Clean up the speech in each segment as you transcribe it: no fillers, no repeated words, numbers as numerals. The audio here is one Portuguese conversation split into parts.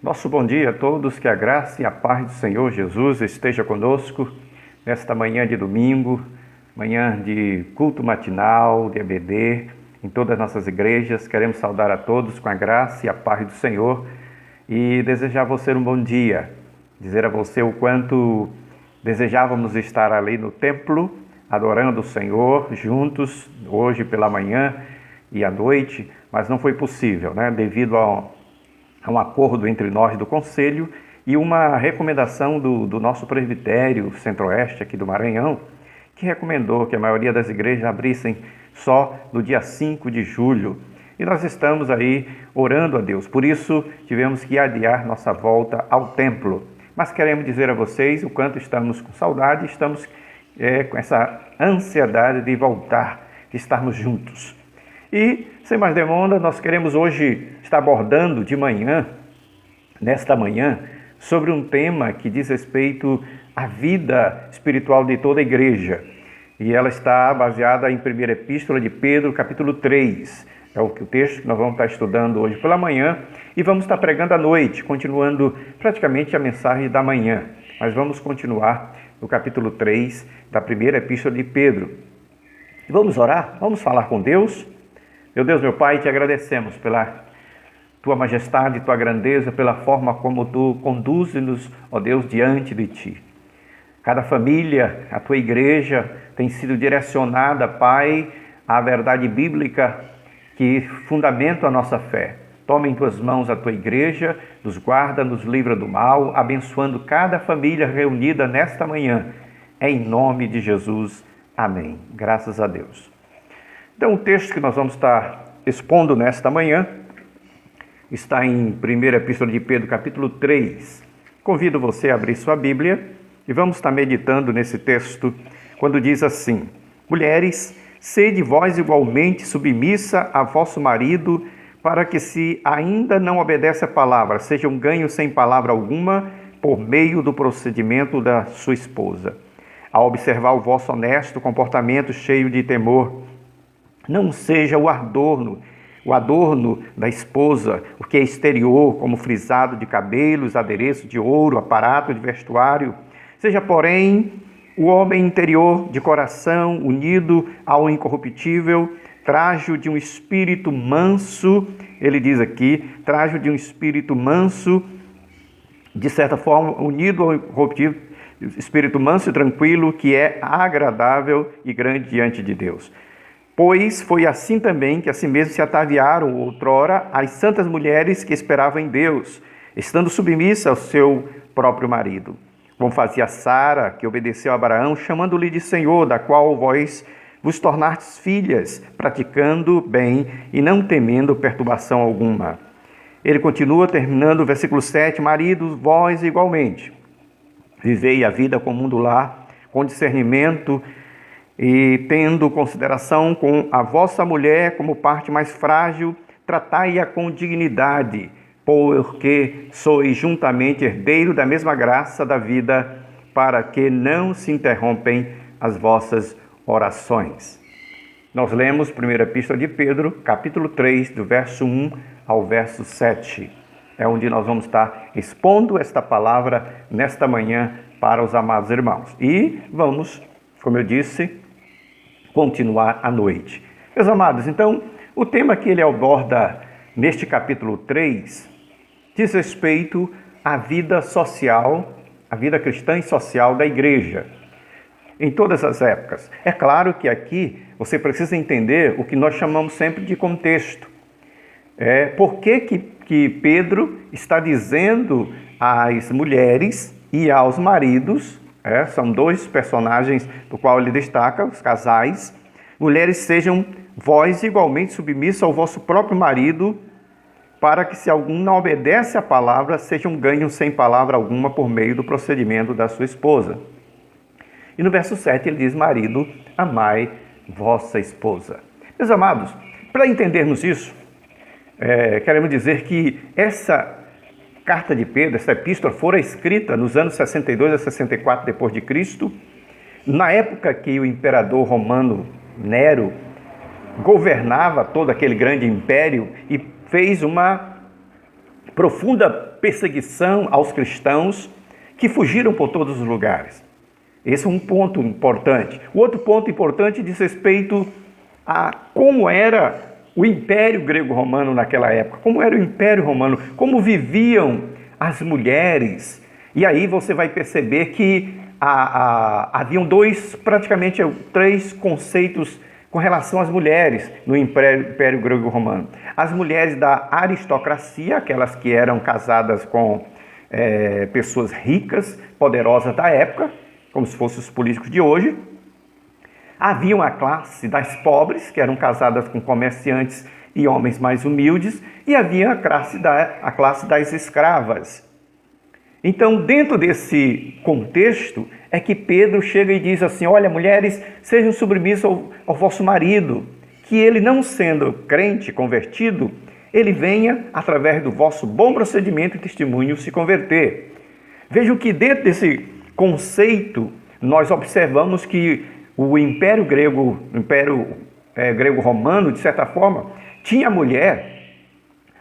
Nosso bom dia a todos, que a graça e a paz do Senhor Jesus esteja conosco nesta manhã de domingo, manhã de culto matinal, de EBD, em todas as nossas igrejas. Queremos saudar a todos com a graça e a paz do Senhor e desejar a você um bom dia, dizer a você o quanto desejávamos estar ali no templo, adorando o Senhor juntos, hoje pela manhã e à noite, mas não foi possível, devido a um acordo entre nós do Conselho e uma recomendação do nosso presbitério Centro-Oeste aqui do Maranhão, que recomendou que a maioria das igrejas abrissem só no dia 5 de julho. E nós estamos aí orando a Deus, por isso tivemos que adiar nossa volta ao templo. Mas queremos dizer a vocês o quanto estamos com saudade, estamos com essa ansiedade de voltar, de estarmos juntos. E, sem mais demora, nós queremos hoje estar abordando de manhã, nesta manhã, sobre um tema que diz respeito à vida espiritual de toda a igreja. E ela está baseada em 1ª Epístola de Pedro, capítulo 3. É o texto que nós vamos estar estudando hoje pela manhã e vamos estar pregando à noite, continuando praticamente a mensagem da manhã. Mas vamos continuar no capítulo 3 da 1ª Epístola de Pedro. Vamos orar? Vamos falar com Deus? Meu Deus, meu Pai, te agradecemos pela Tua majestade, Tua grandeza, pela forma como Tu conduzes-nos, ó Deus, diante de Ti. Cada família, a Tua igreja tem sido direcionada, Pai, à verdade bíblica que fundamenta a nossa fé. Toma em Tuas mãos a Tua igreja, nos guarda, nos livra do mal, abençoando cada família reunida nesta manhã. Em nome de Jesus. Amém. Graças a Deus. Então, o texto que nós vamos estar expondo nesta manhã está em 1ª Epístola de Pedro, capítulo 3. Convido você a abrir sua Bíblia e vamos estar meditando nesse texto, quando diz assim: Mulheres, sede vós igualmente submissa a vosso marido, para que, se ainda não obedece a palavra, seja um ganho sem palavra alguma, por meio do procedimento da sua esposa. Ao observar o vosso honesto comportamento cheio de temor, não seja o adorno da esposa, o que é exterior, como frisado de cabelos, adereço de ouro, aparato de vestuário. Seja, porém, o homem interior de coração, unido ao incorruptível, trajo de um espírito manso, ele diz aqui, trajo de um espírito manso, de certa forma, unido ao incorruptível, espírito manso e tranquilo, que é agradável e grande diante de Deus. Pois foi assim também que assim mesmo se ataviaram outrora as santas mulheres que esperavam em Deus, estando submissas ao seu próprio marido. Como fazia Sara, que obedeceu a Abraão, chamando-lhe de Senhor, da qual vós vos tornastes filhas, praticando bem e não temendo perturbação alguma. Ele continua terminando o versículo 7, maridos, vós igualmente. Vivei a vida comum do lar, com discernimento e tendo consideração com a vossa mulher como parte mais frágil, tratai-a com dignidade, porque sois juntamente herdeiro da mesma graça da vida, para que não se interrompem as vossas orações. Nós lemos 1ª Epístola de Pedro, capítulo 3, do verso 1 ao verso 7. É onde nós vamos estar expondo esta palavra nesta manhã para os amados irmãos. E vamos, como eu disse, continuar à noite. Meus amados, então, o tema que ele aborda neste capítulo 3 diz respeito à vida social, à vida cristã e social da igreja, em todas as épocas. É claro que aqui você precisa entender o que nós chamamos sempre de contexto. Por que Pedro está dizendo às mulheres e aos maridos, são dois personagens do qual ele destaca, os casais, mulheres, sejam vós igualmente submissas ao vosso próprio marido, para que, se algum não obedece à palavra, seja um ganho sem palavra alguma por meio do procedimento da sua esposa. E no verso 7 ele diz: marido, amai vossa esposa. Meus amados, para entendermos isso, queremos dizer que essa carta de Pedro, essa epístola, fora escrita nos anos 62 a 64 depois de Cristo, na época que o imperador romano Nero governava todo aquele grande império e fez uma profunda perseguição aos cristãos que fugiram por todos os lugares. Esse é um ponto importante. O outro ponto importante diz respeito a como era o Império Grego-Romano naquela época, como era o Império Romano, como viviam as mulheres. E aí você vai perceber que haviam praticamente três conceitos com relação às mulheres no Império Grego-Romano. As mulheres da aristocracia, aquelas que eram casadas com pessoas ricas, poderosas da época, como se fossem os políticos de hoje. Havia a classe das pobres, que eram casadas com comerciantes e homens mais humildes, e havia a classe das escravas. Então, dentro desse contexto, é que Pedro chega e diz assim: olha, mulheres, sejam submissas ao vosso marido, que ele, não sendo crente, convertido, ele venha, através do vosso bom procedimento e testemunho, se converter. Vejam que dentro desse conceito, nós observamos que o Império Grego-Romano, de certa forma, tinha a mulher,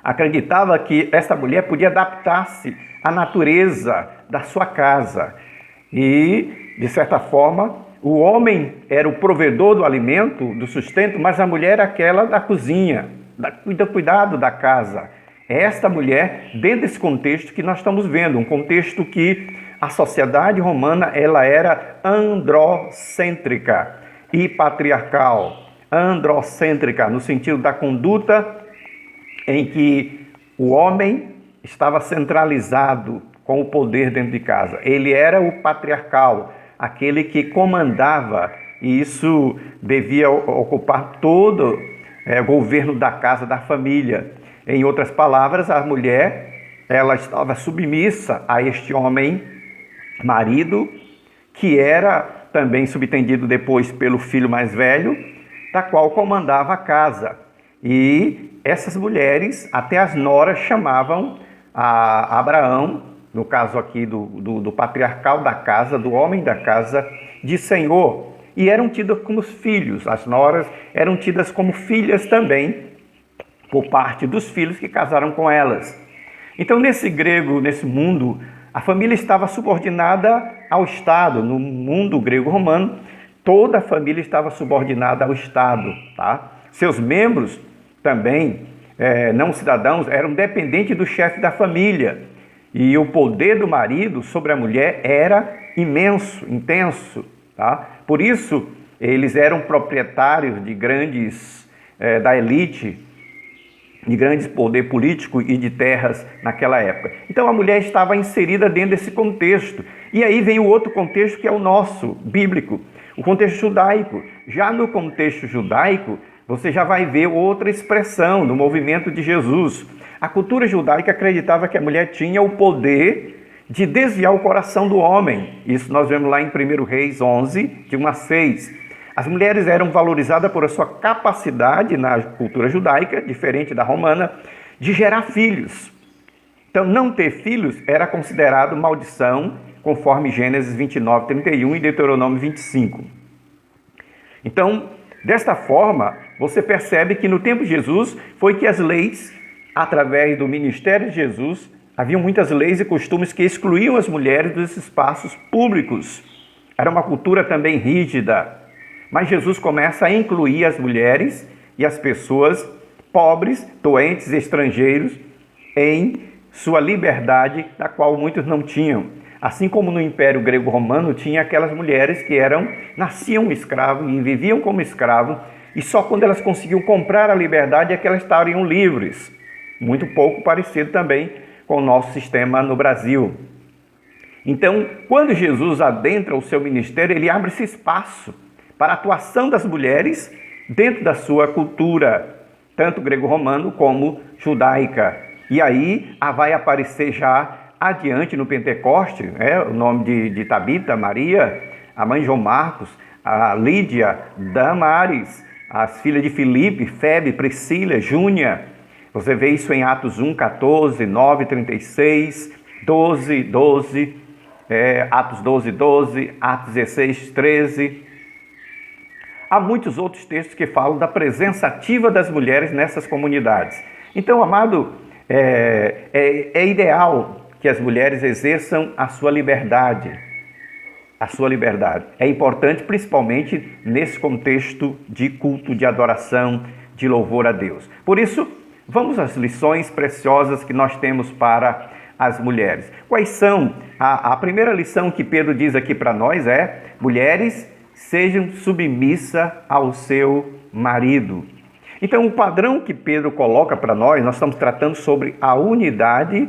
acreditava que essa mulher podia adaptar-se à natureza da sua casa. E, de certa forma, o homem era o provedor do alimento, do sustento, mas a mulher era aquela da cozinha, do cuidado da casa. Esta mulher, dentro desse contexto que nós estamos vendo, um contexto que a sociedade romana ela era androcêntrica e patriarcal. Androcêntrica, no sentido da conduta em que o homem estava centralizado com o poder dentro de casa. Ele era o patriarcal, aquele que comandava, e isso devia ocupar todo o governo da casa, da família. Em outras palavras, a mulher ela estava submissa a este homem, marido, que era também subentendido depois pelo filho mais velho, da qual comandava a casa. E essas mulheres, até as noras, chamavam a Abraão, no caso aqui do patriarcal da casa, do homem da casa, de Senhor. E eram tidas como filhos. As noras eram tidas como filhas também, por parte dos filhos que casaram com elas. Então, nesse mundo, a família estava subordinada ao Estado. No mundo grego-romano, toda a família estava subordinada ao Estado. Tá? Seus membros também, não cidadãos, eram dependentes do chefe da família. E o poder do marido sobre a mulher era imenso, intenso. Tá? Por isso, eles eram proprietários de da elite, de grande poder político e de terras naquela época. Então a mulher estava inserida dentro desse contexto. E aí vem o outro contexto que é o nosso, bíblico, o contexto judaico. Já no contexto judaico, você já vai ver outra expressão no movimento de Jesus. A cultura judaica acreditava que a mulher tinha o poder de desviar o coração do homem. Isso nós vemos lá em 1 Reis 11, de 1 a 6. As mulheres eram valorizadas por a sua capacidade na cultura judaica, diferente da romana, de gerar filhos. Então, não ter filhos era considerado maldição, conforme Gênesis 29, 31 e Deuteronômio 25. Então, desta forma, você percebe que no tempo de Jesus foi que as leis, através do ministério de Jesus, haviam muitas leis e costumes que excluíam as mulheres dos espaços públicos. Era uma cultura também rígida. Mas Jesus começa a incluir as mulheres e as pessoas pobres, doentes, estrangeiros, em sua liberdade, da qual muitos não tinham. Assim como no Império Grego-Romano tinha aquelas mulheres que nasciam escravos e viviam como escravos, e só quando elas conseguiam comprar a liberdade é que elas estariam livres. Muito pouco parecido também com o nosso sistema no Brasil. Então, quando Jesus adentra o seu ministério, ele abre esse espaço para a atuação das mulheres dentro da sua cultura, tanto grego-romano como judaica. E aí vai aparecer já adiante no Pentecoste, o nome de Tabita, Maria, a mãe de João Marcos, a Lídia, Damares, as filhas de Filipe, Febe, Priscila, Júnia. Você vê isso em Atos 1, 14, 9, 36, 12, 12, Atos 12, 12, Atos 16, 13... Há muitos outros textos que falam da presença ativa das mulheres nessas comunidades. Então, amado, É ideal que as mulheres exerçam a sua liberdade. A sua liberdade. É importante, principalmente nesse contexto de culto, de adoração, de louvor a Deus. Por isso, vamos às lições preciosas que nós temos para as mulheres. Quais são? A primeira lição que Pedro diz aqui para nós é: mulheres, sejam submissas ao seu marido. Então, o padrão que Pedro coloca para nós estamos tratando sobre a unidade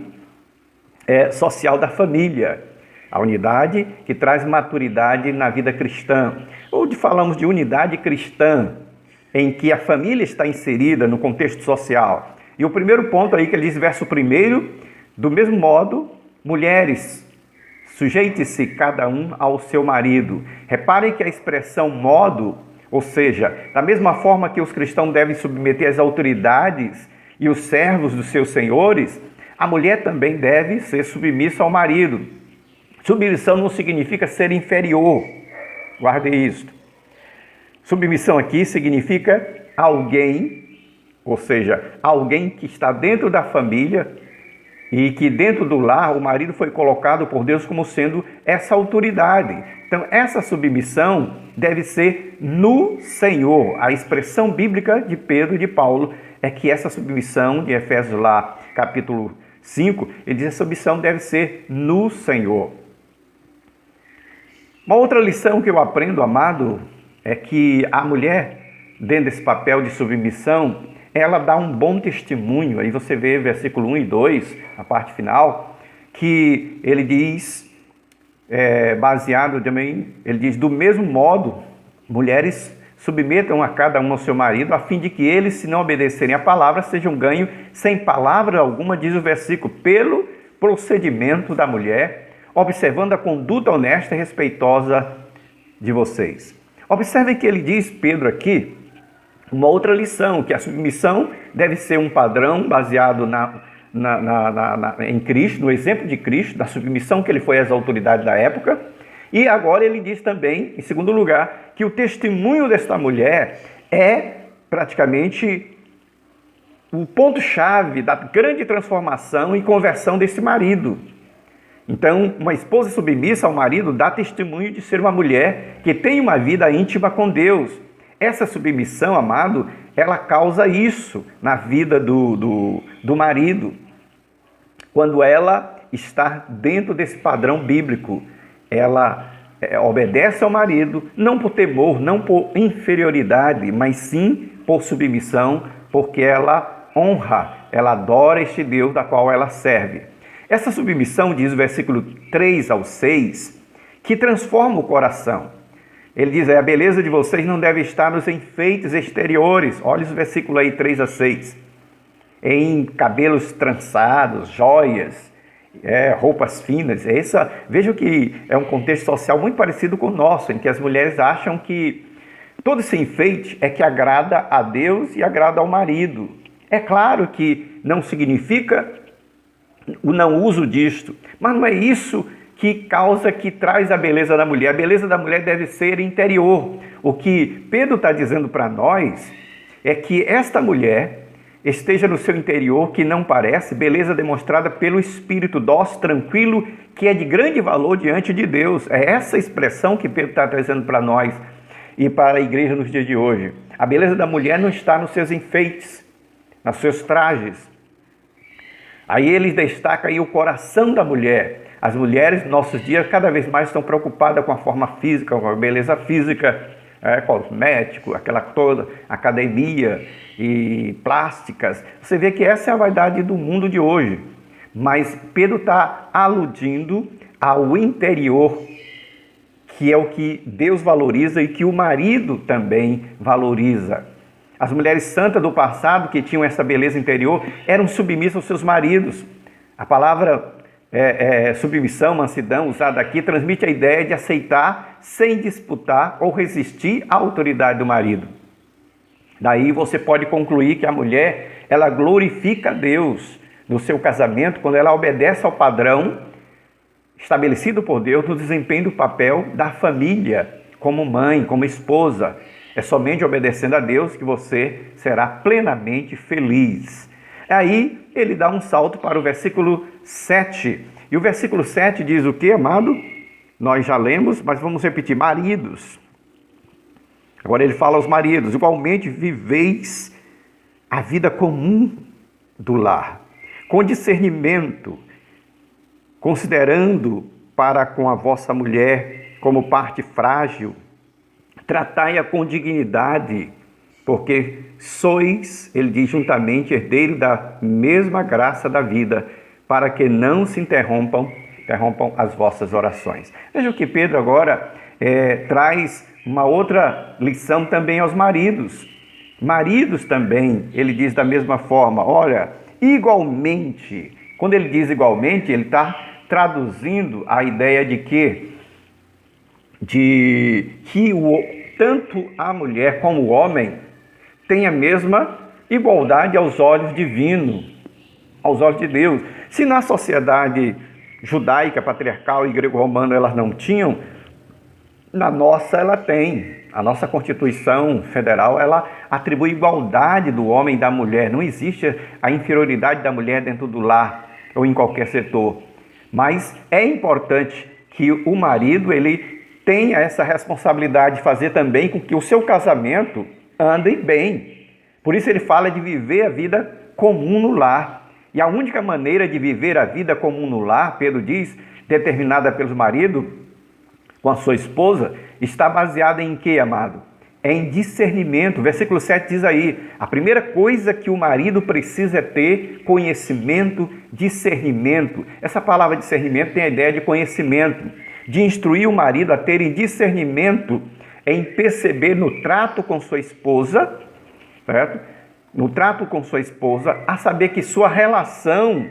social da família. A unidade que traz maturidade na vida cristã. Onde falamos de unidade cristã, em que a família está inserida no contexto social. E o primeiro ponto aí que ele diz, verso 1, do mesmo modo, mulheres, sujeite-se cada um ao seu marido. Reparem que a expressão modo, ou seja, da mesma forma que os cristãos devem submeter as autoridades e os servos dos seus senhores, a mulher também deve ser submissa ao marido. Submissão não significa ser inferior, guarde isso. Submissão aqui significa alguém, ou seja, alguém que está dentro da família e que dentro do lar o marido foi colocado por Deus como sendo essa autoridade. Então, essa submissão deve ser no Senhor. A expressão bíblica de Pedro e de Paulo é que essa submissão, de Efésios lá, capítulo 5, ele diz que a submissão deve ser no Senhor. Uma outra lição que eu aprendo, amado, é que a mulher, dentro desse papel de submissão, ela dá um bom testemunho. Aí você vê versículo 1 e 2, a parte final, que ele diz, baseado também, ele diz, do mesmo modo, mulheres submetam a cada um ao seu marido, a fim de que eles, se não obedecerem a palavra, sejam ganhos sem palavra alguma, diz o versículo, pelo procedimento da mulher, observando a conduta honesta e respeitosa de vocês. Observem que ele diz, Pedro aqui, uma outra lição, que a submissão deve ser um padrão baseado em Cristo, no exemplo de Cristo, da submissão que ele foi às autoridades da época. E agora ele diz também, em segundo lugar, que o testemunho desta mulher é praticamente o ponto-chave da grande transformação e conversão desse marido. Então, uma esposa submissa ao marido dá testemunho de ser uma mulher que tem uma vida íntima com Deus. Essa submissão, amado, ela causa isso na vida do marido. Quando ela está dentro desse padrão bíblico, ela obedece ao marido, não por temor, não por inferioridade, mas sim por submissão, porque ela honra, ela adora este Deus da qual ela serve. Essa submissão, diz o versículo 3 ao 6, que transforma o coração. Ele diz, a beleza de vocês não deve estar nos enfeites exteriores. Olha os versículos aí 3 a 6. Em cabelos trançados, joias, roupas finas. Veja que é um contexto social muito parecido com o nosso, em que as mulheres acham que todo esse enfeite é que agrada a Deus e agrada ao marido. É claro que não significa o não uso disto, mas não é isso que traz a beleza da mulher. A beleza da mulher deve ser interior. O que Pedro está dizendo para nós é que esta mulher esteja no seu interior, que não parece, beleza demonstrada pelo Espírito dócil, tranquilo, que é de grande valor diante de Deus. É essa expressão que Pedro está trazendo para nós e para a igreja nos dias de hoje. A beleza da mulher não está nos seus enfeites, nos seus trajes. Aí ele destaca aí o coração da mulher. As mulheres, nos nossos dias, cada vez mais estão preocupadas com a forma física, com a beleza física, cosmético, aquela toda, academia e plásticas. Você vê que essa é a vaidade do mundo de hoje. Mas Pedro está aludindo ao interior, que é o que Deus valoriza e que o marido também valoriza. As mulheres santas do passado, que tinham essa beleza interior, eram submissas aos seus maridos. A palavra submissão, mansidão, usada aqui, transmite a ideia de aceitar sem disputar ou resistir à autoridade do marido. Daí você pode concluir que a mulher, ela glorifica a Deus no seu casamento, quando ela obedece ao padrão estabelecido por Deus no desempenho do papel da família, como mãe, como esposa. É somente obedecendo a Deus que você será plenamente feliz. Aí ele dá um salto para o versículo 7. E o versículo 7 diz o que, amado? Nós já lemos, mas vamos repetir: maridos. Agora ele fala aos maridos: igualmente viveis a vida comum do lar, com discernimento, considerando para com a vossa mulher como parte frágil, tratai-a com dignidade, porque sois, ele diz, juntamente herdeiro da mesma graça da vida, para que não se interrompam as vossas orações. Veja que Pedro agora traz uma outra lição também aos maridos. Maridos também, ele diz da mesma forma, olha, igualmente. Quando ele diz igualmente, ele está traduzindo a ideia de que tanto a mulher como o homem têm a mesma igualdade aos olhos divinos, aos olhos de Deus. Se na sociedade judaica, patriarcal e grego-romana elas não tinham, na nossa ela tem. A nossa Constituição Federal, ela atribui igualdade do homem e da mulher. Não existe a inferioridade da mulher dentro do lar ou em qualquer setor. Mas é importante que o marido, ele tenha essa responsabilidade de fazer também com que o seu casamento ande bem. Por isso ele fala de viver a vida comum no lar. E a única maneira de viver a vida comum no lar, Pedro diz, determinada pelo marido com a sua esposa, está baseada em quê, amado? É em discernimento. Versículo 7 diz aí, a primeira coisa que o marido precisa é ter conhecimento, discernimento. Essa palavra discernimento tem a ideia de conhecimento, de instruir o marido a ter discernimento em perceber no trato com sua esposa, certo? No trato com sua esposa, a saber que sua relação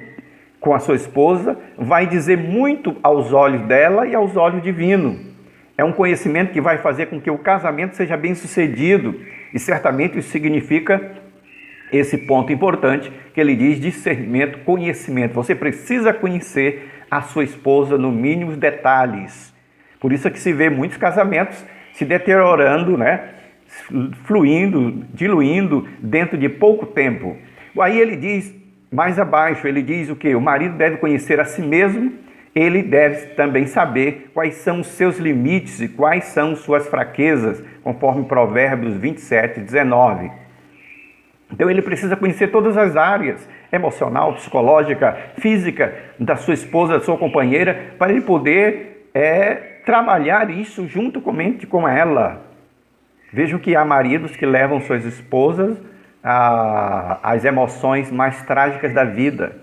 com a sua esposa vai dizer muito aos olhos dela e aos olhos divinos. É um conhecimento que vai fazer com que o casamento seja bem sucedido. E certamente isso significa esse ponto importante que ele diz: discernimento, conhecimento. Você precisa conhecer a sua esposa no mínimos detalhes. Por isso é que se vê muitos casamentos se deteriorando, fluindo, diluindo dentro de pouco tempo. Aí ele diz, mais abaixo, ele diz o quê? O marido deve conhecer a si mesmo, ele deve também saber quais são os seus limites e quais são suas fraquezas, conforme Provérbios 27, 19. Então ele precisa conhecer todas as áreas, emocional, psicológica, física, da sua esposa, da sua companheira, para ele poder trabalhar isso juntamente com ela. Vejam que há maridos que levam suas esposas às emoções mais trágicas da vida,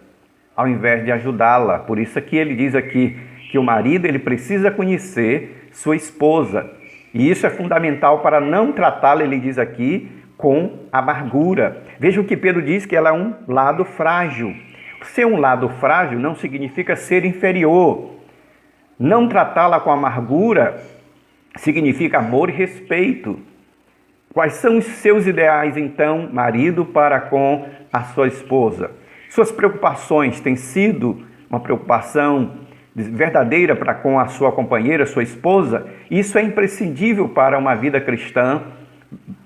ao invés de ajudá-la. Por isso que ele diz aqui que o marido ele precisa conhecer sua esposa. E isso é fundamental para não tratá-la, ele diz aqui, com amargura. Vejam que Pedro diz que ela é um lado frágil. Ser um lado frágil não significa ser inferior. Não tratá-la com amargura significa amor e respeito. Quais são os seus ideais, então, marido, para com a sua esposa? Suas preocupações têm sido uma preocupação verdadeira para com a sua companheira, sua esposa? Isso é imprescindível para uma vida cristã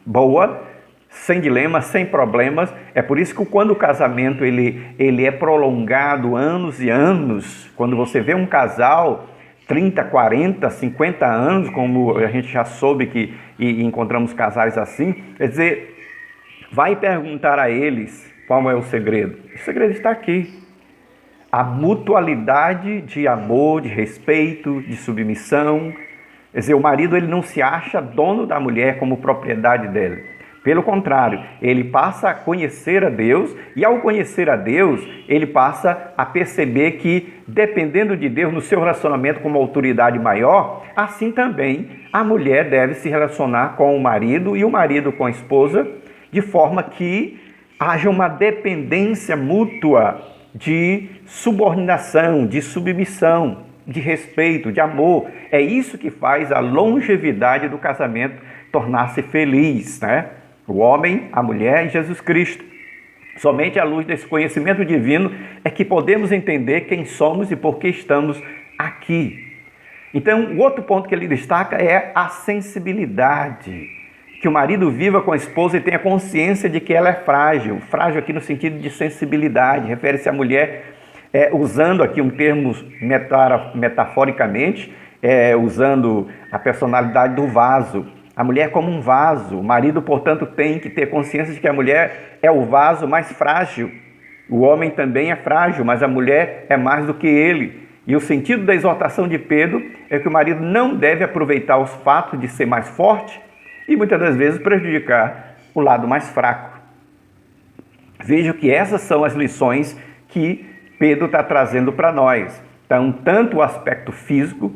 boa, sem dilemas, sem problemas. É por isso que quando o casamento ele é prolongado anos e anos, quando você vê um casal 30, 40, 50 anos, como a gente já soube e encontramos casais assim, quer dizer, vai perguntar a eles qual é o segredo. O segredo está aqui. A mutualidade de amor, de respeito, de submissão. Quer dizer, o marido ele não se acha dono da mulher como propriedade dele. Pelo contrário, ele passa a conhecer a Deus e ao conhecer a Deus, ele passa a perceber que, dependendo de Deus no seu relacionamento com uma autoridade maior, assim também a mulher deve se relacionar com o marido e o marido com a esposa, de forma que haja uma dependência mútua de subordinação, de submissão, de respeito, de amor. É isso que faz a longevidade do casamento tornar-se feliz, O homem, a mulher e Jesus Cristo. Somente à luz desse conhecimento divino é que podemos entender quem somos e por que estamos aqui. Então, o outro ponto que ele destaca é a sensibilidade que o marido viva com a esposa e tenha consciência de que ela é frágil. Frágil aqui no sentido de sensibilidade, refere-se à mulher, usando aqui um termo metaforicamente, usando a personalidade do vaso. A mulher como um vaso. O marido, portanto, tem que ter consciência de que a mulher é o vaso mais frágil. O homem também é frágil, mas a mulher é mais do que ele. E o sentido da exortação de Pedro é que o marido não deve aproveitar os fatos de ser mais forte e muitas das vezes prejudicar o lado mais fraco. Vejo que essas são as lições que Pedro está trazendo para nós. Então, tanto o aspecto físico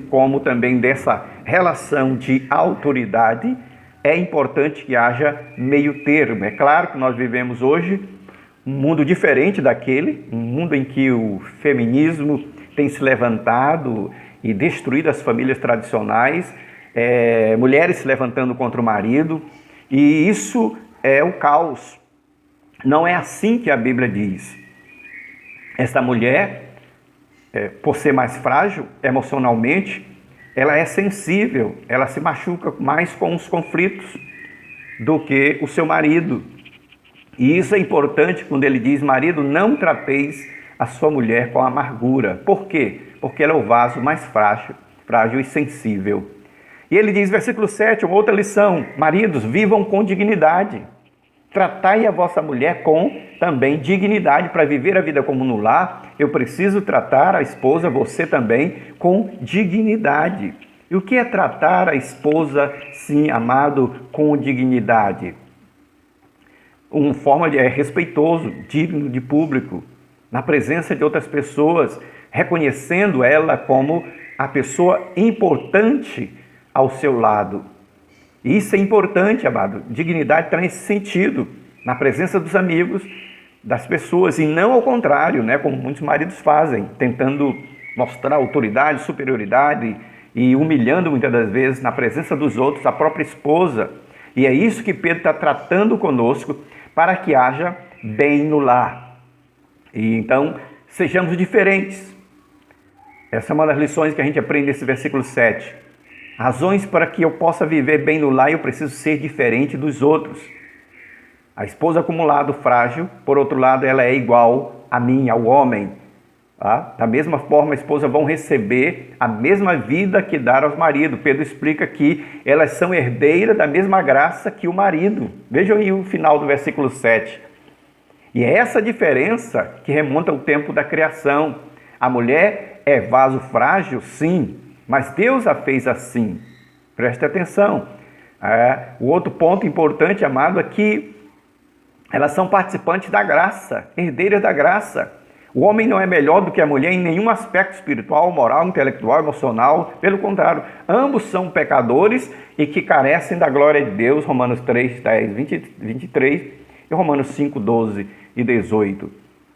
como também dessa relação de autoridade, é importante que haja meio termo. É claro que nós vivemos hoje um mundo diferente daquele, um mundo em que o feminismo tem se levantado e destruído as famílias tradicionais, mulheres se levantando contra o marido, e isso é o caos. Não é assim que a Bíblia diz. Esta mulher, por ser mais frágil emocionalmente, ela é sensível, ela se machuca mais com os conflitos do que o seu marido. E isso é importante quando ele diz: marido, não trateis a sua mulher com amargura. Por quê? Porque ela é o vaso mais frágil e sensível. E ele diz, versículo 7, uma outra lição: maridos, vivam com dignidade. Tratai a vossa mulher com também dignidade. Para viver a vida como no lar, eu preciso tratar a esposa, você também, com dignidade. E o que é tratar a esposa, sim, amado, com dignidade? Uma forma respeitoso, digno de público, na presença de outras pessoas, reconhecendo ela como a pessoa importante ao seu lado. Isso é importante, amado. Dignidade está nesse sentido, na presença dos amigos, das pessoas, e não ao contrário, como muitos maridos fazem, tentando mostrar autoridade, superioridade e humilhando muitas das vezes na presença dos outros a própria esposa. E é isso que Pedro está tratando conosco, para que haja bem no lar. E então, sejamos diferentes. Essa é uma das lições que a gente aprende nesse versículo 7. Razões para que eu possa viver bem no lar, eu preciso ser diferente dos outros. A esposa, como lado frágil, por outro lado, ela é igual a mim, ao homem. Tá? Da mesma forma, a esposa vão receber a mesma vida que dar aos maridos. Pedro explica que elas são herdeiras da mesma graça que o marido. Vejam aí o final do versículo 7. E é essa diferença que remonta ao tempo da criação. A mulher é vaso frágil, sim, mas Deus a fez assim. Preste atenção. O outro ponto importante, amado, é que elas são participantes da graça, herdeiras da graça. O homem não é melhor do que a mulher em nenhum aspecto espiritual, moral, intelectual, emocional. Pelo contrário, ambos são pecadores e que carecem da glória de Deus. Romanos 3, 10, 23 e Romanos 5, 12 e 18.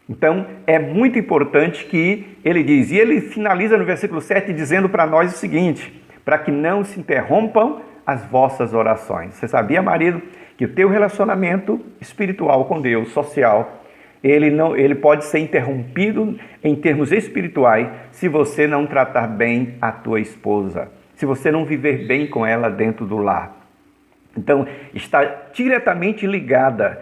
Então, é muito importante que ele diz, e ele finaliza no versículo 7 dizendo para nós o seguinte: para que não se interrompam as vossas orações. Você sabia, marido, que o teu relacionamento espiritual com Deus, social, ele pode ser interrompido em termos espirituais se você não tratar bem a tua esposa, se você não viver bem com ela dentro do lar. Então, está diretamente ligada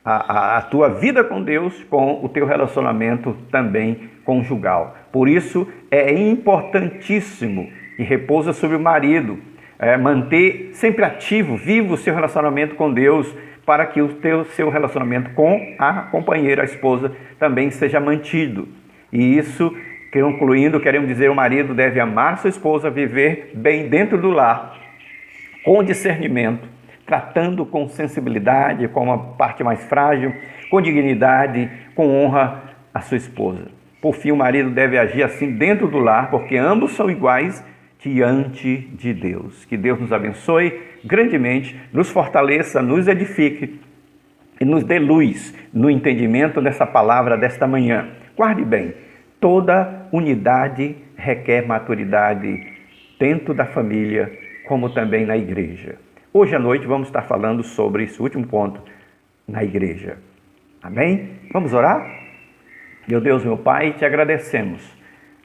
a tua vida com Deus com o teu relacionamento também conjugal. Por isso, é importantíssimo e repousa sobre o marido manter sempre ativo, vivo o seu relacionamento com Deus, para que o seu relacionamento com a companheira, a esposa, também seja mantido. E isso, concluindo, queremos dizer, o marido deve amar sua esposa, viver bem dentro do lar, com discernimento, tratando com sensibilidade, com a parte mais frágil, com dignidade, com honra a sua esposa. Por fim, o marido deve agir assim dentro do lar, porque ambos são iguais diante de Deus. Que Deus nos abençoe grandemente, nos fortaleça, nos edifique e nos dê luz no entendimento dessa palavra desta manhã. Guarde bem, toda unidade requer maturidade dentro da família, como também na igreja. Hoje à noite vamos estar falando sobre esse último ponto na igreja. Amém? Vamos orar? Meu Deus, meu Pai, te agradecemos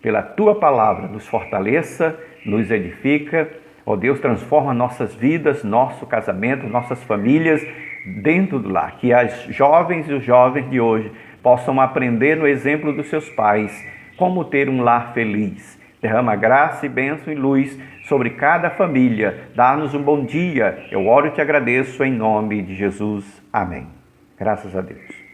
pela tua palavra, nos fortaleça, nos edifica. Ó Deus, transforma nossas vidas, nosso casamento, nossas famílias dentro do lar. Que as jovens e os jovens de hoje possam aprender no exemplo dos seus pais como ter um lar feliz. Derrama graça e bênção e luz sobre cada família. Dá-nos um bom dia. Eu oro e te agradeço em nome de Jesus. Amém. Graças a Deus.